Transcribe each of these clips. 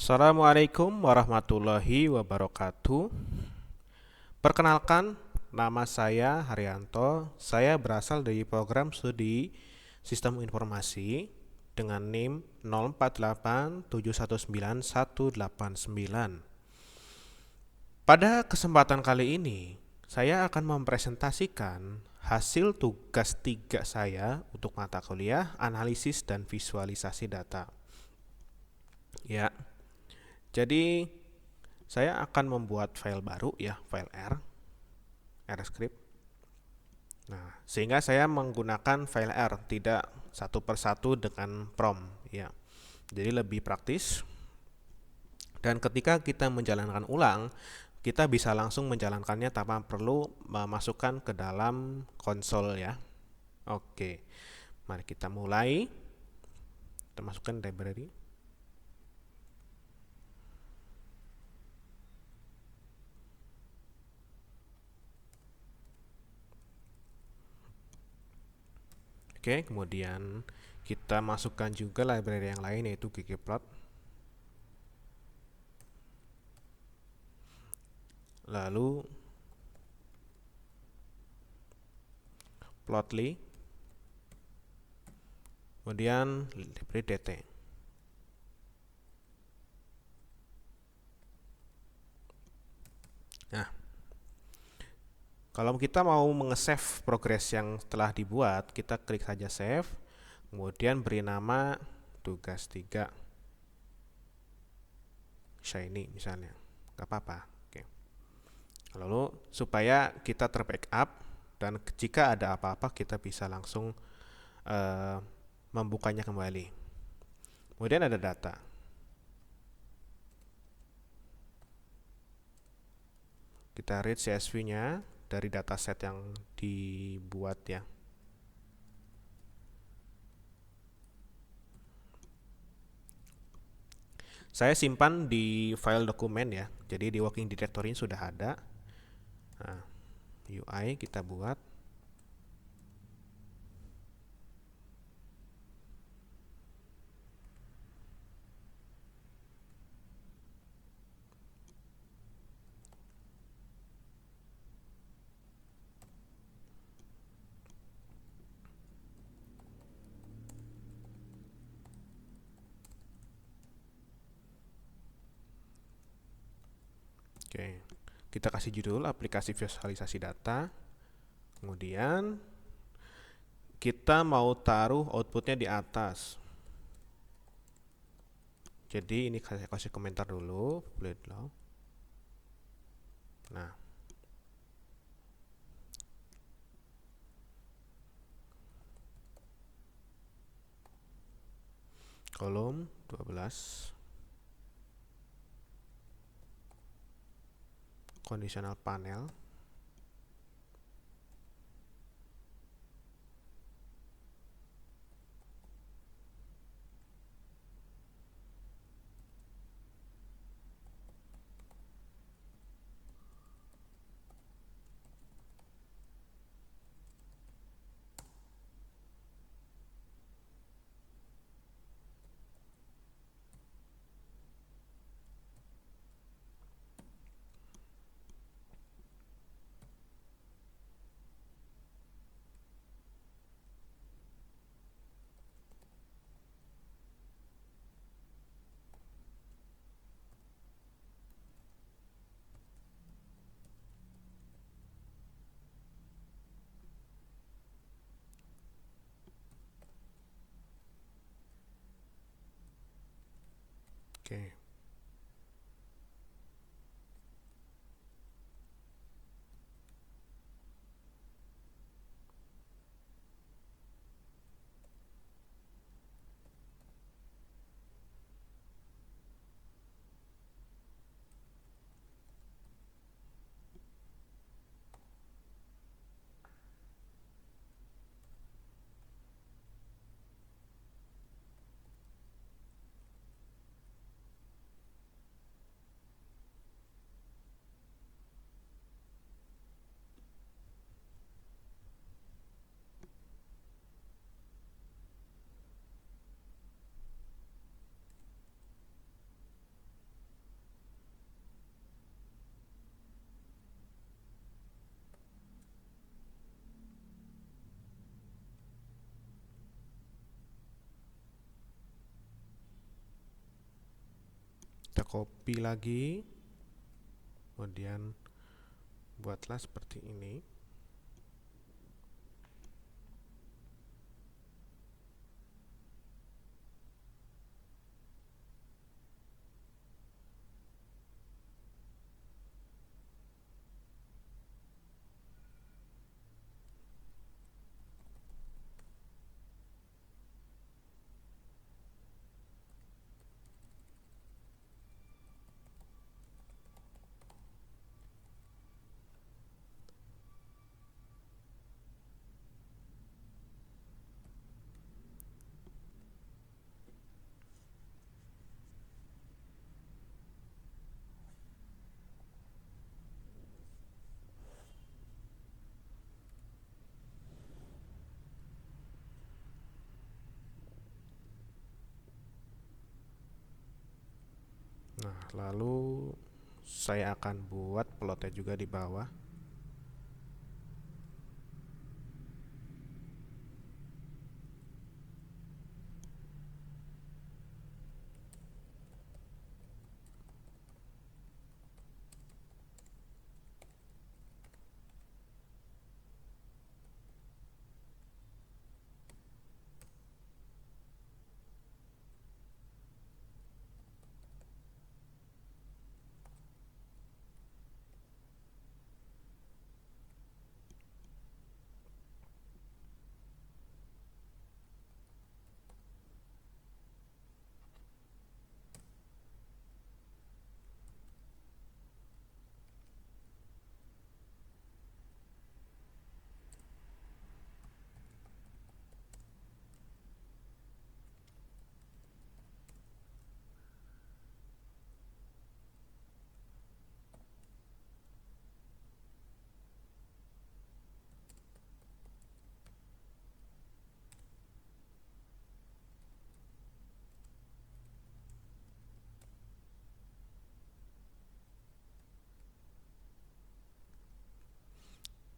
Assalamualaikum warahmatullahi wabarakatuh. Perkenalkan, nama saya Haryanto. Saya berasal dari program studi Sistem Informasi dengan NIM 0487191189. Pada kesempatan kali ini, saya akan mempresentasikan hasil tugas 3 saya untuk mata kuliah Analisis dan Visualisasi Data. Ya, jadi saya akan membuat file baru ya, file R script. Nah, sehingga saya menggunakan file R, tidak satu persatu dengan prompt ya. Jadi lebih praktis. Dan ketika kita menjalankan ulang, kita bisa langsung menjalankannya tanpa perlu memasukkan ke dalam konsol ya. Oke. Mari kita mulai. Kita masukkan library. Oke, kemudian kita masukkan juga library yang lain yaitu ggplot. Lalu plotly. Kemudian library dt. Nah, kalau kita mau nge-save progres yang telah dibuat, kita klik saja save, kemudian beri nama tugas 3 Shiny misalnya, nggak apa-apa. Oke. Lalu supaya kita terbackup dan jika ada apa-apa kita bisa langsung membukanya kembali. Kemudian ada data. Kita read CSV-nya dari dataset yang dibuat ya. Saya simpan di file dokumen ya. Jadi di working directory sudah ada. Nah, UI kita buat. Oke. Kita kasih judul aplikasi visualisasi data. Kemudian kita mau taruh outputnya di atas. Jadi ini saya kasih komentar dulu, Nah, kolom 12, conditional panel. Oke. Kita copy lagi, kemudian buatlah seperti ini. Nah, lalu saya akan buat plotnya juga di bawah.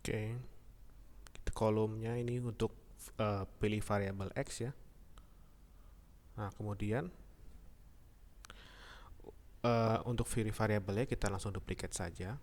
Oke, kolomnya ini untuk pilih variabel X ya. Nah, kemudian untuk variabelnya kita langsung duplicate saja.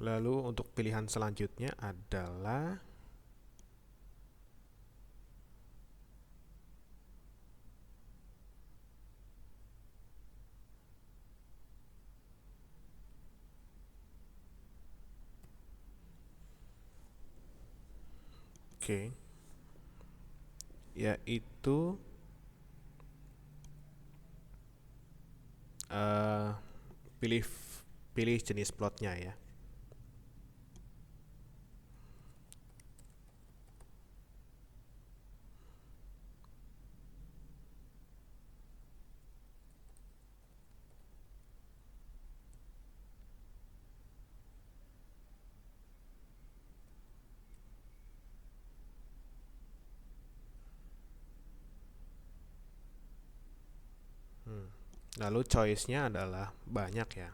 Lalu untuk pilihan selanjutnya adalah oke, yaitu eh, pilih pilih jenis plotnya ya. Lalu choice-nya adalah banyak ya.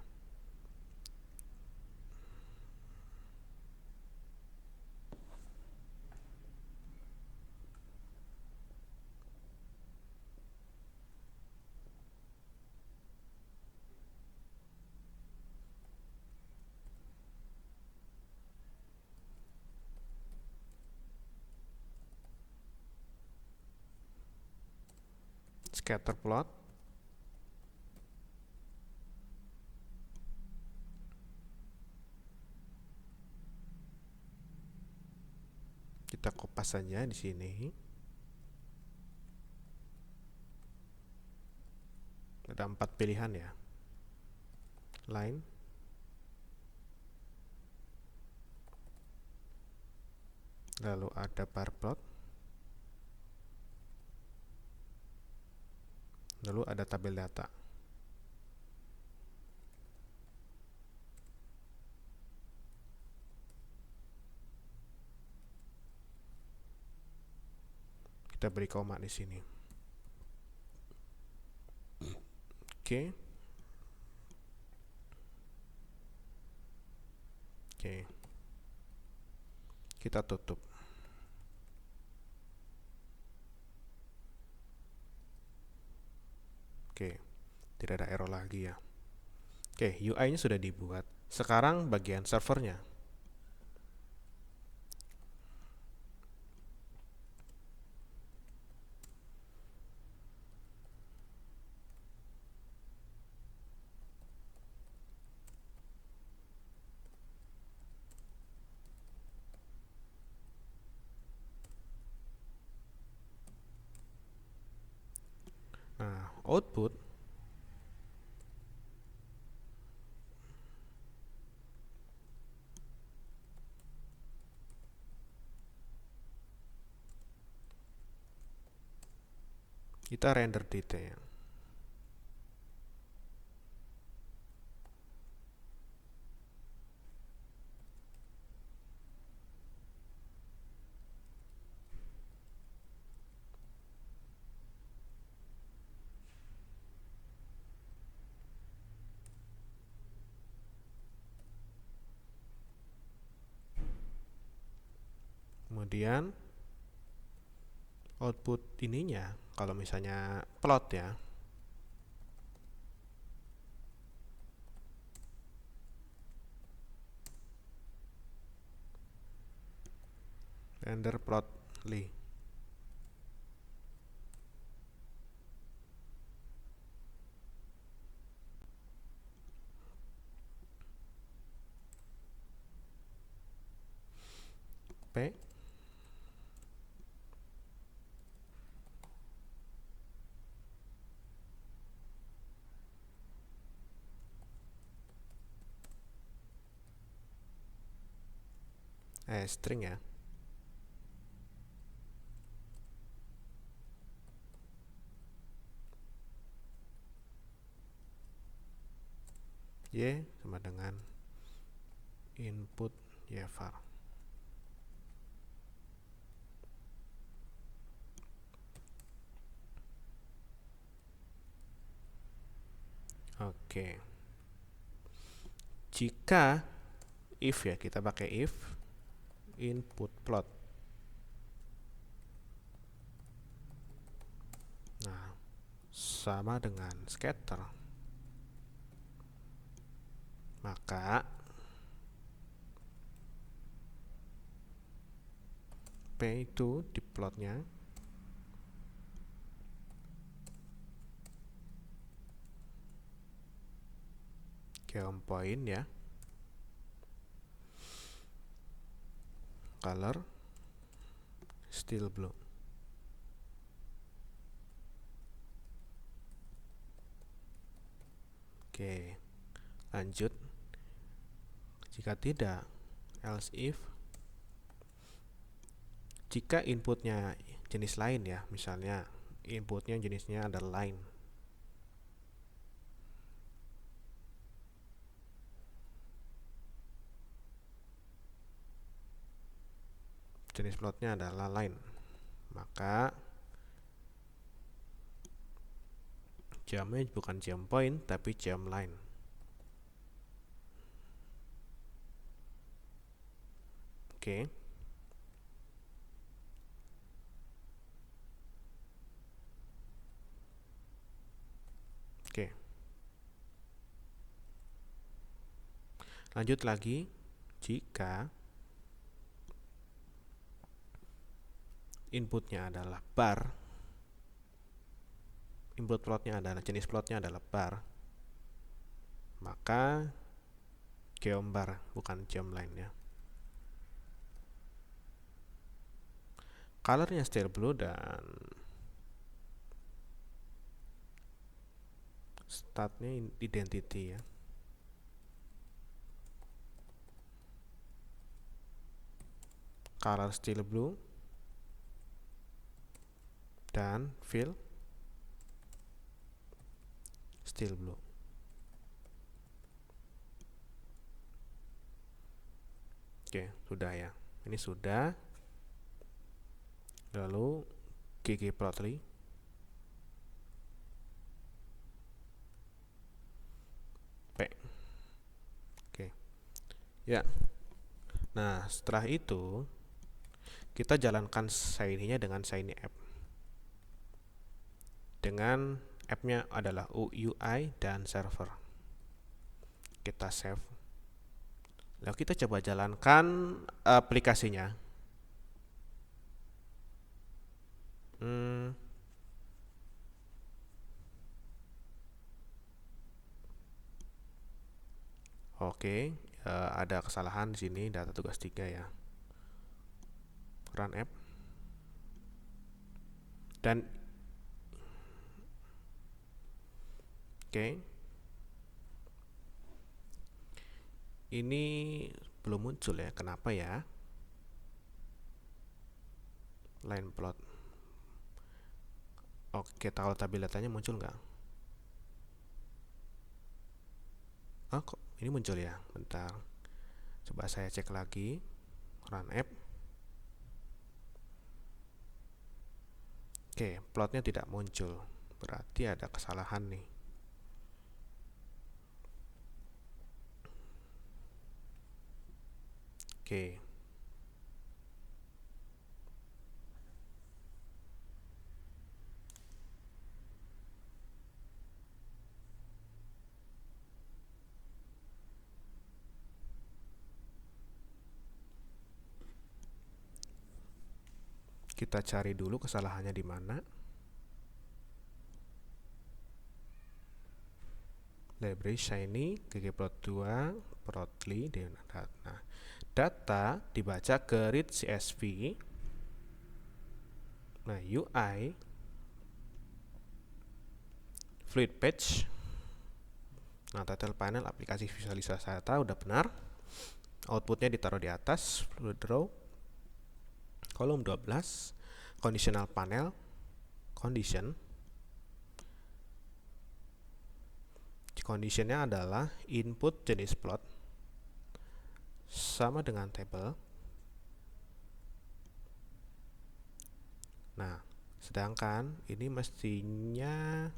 Scatter plot. Kita kopas saja di sini. Ada 4 pilihan ya. Line, lalu ada bar plot, lalu ada tabel data. Kita beri koma di sini. Oke. Oke. Kita tutup. Oke. Tidak ada error lagi ya. Oke, UI-nya sudah dibuat. Sekarang bagian servernya. Nah, output kita render detail. Kemudian output ininya, kalau misalnya plot ya, render plotly. P string ya. Y sama dengan input yvar. Oke. Jika if ya, kita pakai if input plot. Nah, sama dengan scatter. Maka P itu di plotnya geom point ya, color steel blue. Oke, lanjut. Jika tidak, else if jika inputnya jenis lain ya, misalnya inputnya jenisnya adalah line, jenis plotnya adalah line, maka geomnya bukan geom point tapi geom line. Oke. Oke. Lanjut lagi, jika inputnya adalah bar, input plotnya adalah jenis plotnya adalah bar, maka geom bar bukan geom line ya. Colornya steel blue dan statnya identity ya. Color steel blue dan fill steel blue. Oke, sudah ya. Ini sudah. Lalu ggplotly. Ya. Nah, setelah itu kita jalankan Shiny-nya dengan Shiny app. Dengan app-nya adalah UI dan server. Kita save. Lalu kita coba jalankan aplikasinya. Oke, ada kesalahan di sini, data tugas 3 ya. Run app. Dan oke. Ini belum muncul ya, kenapa ya? Line plot. Oke, kalau tabel datanya muncul nggak? Ah, kok ini muncul ya? Bentar. Coba saya cek lagi. Run app. Oke, plotnya tidak muncul. Berarti ada kesalahan nih. Oke. Kita cari dulu kesalahannya di mana. Library Shiny, ggplot2, plotly. Nah, data dibaca ke read CSV. Nah, UI, fluid page. Nah, title panel aplikasi visualisasi data udah benar. Outputnya ditaruh di atas, fluid row. Kolom 12, conditional panel, condition. Conditionnya adalah input jenis plot sama dengan table. Nah, sedangkan ini mestinya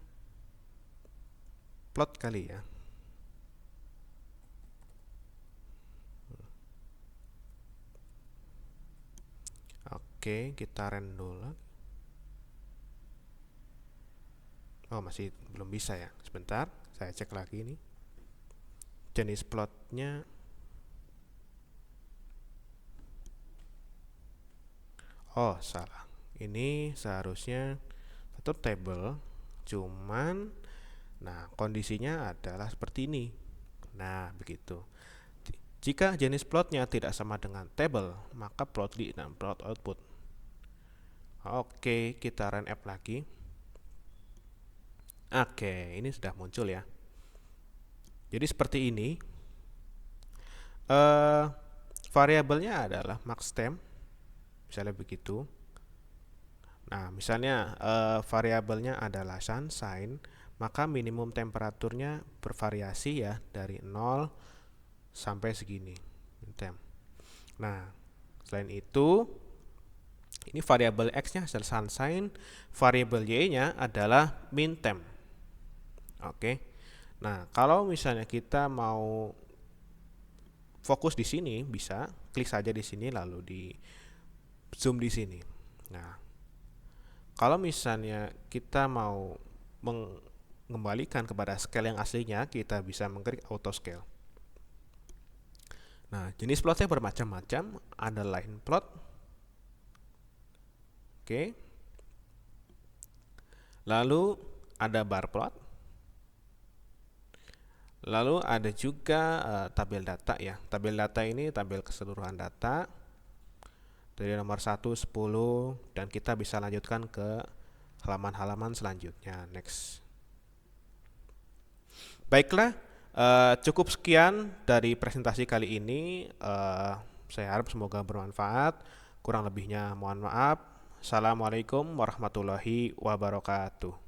plot kali ya. Oke, kita run dulu. Oh, masih belum bisa ya. Sebentar, saya cek lagi ini. Jenis plotnya oh, salah. Ini seharusnya tetap table, cuman nah, kondisinya adalah seperti ini. Nah, begitu. Jika jenis plotnya tidak sama dengan table, maka plotly dan plot output. Oke, kita run app lagi. Oke, ini sudah muncul ya. Jadi seperti ini. Variabelnya adalah max temp, misalnya begitu. Nah, misalnya variabelnya adalah sunshine, maka minimum temperaturnya bervariasi ya dari 0 sampai segini. Nah, selain itu, ini variabel x-nya adalah sunshine, variabel y-nya adalah min temp. Oke. Nah, kalau misalnya kita mau fokus di sini, bisa klik saja di sini lalu di zoom di sini. Nah, kalau misalnya kita mau mengembalikan kepada scale yang aslinya, kita bisa mengklik auto scale. Nah, jenis plotnya bermacam-macam, ada line plot. Oke. Lalu ada bar plot. Lalu ada juga tabel data ya. Tabel data ini tabel keseluruhan data dari nomor 1, 10, dan kita bisa lanjutkan ke halaman-halaman selanjutnya. Next. Baiklah, cukup sekian dari presentasi kali ini. Saya harap semoga bermanfaat. Kurang lebihnya mohon maaf. Assalamualaikum warahmatullahi wabarakatuh.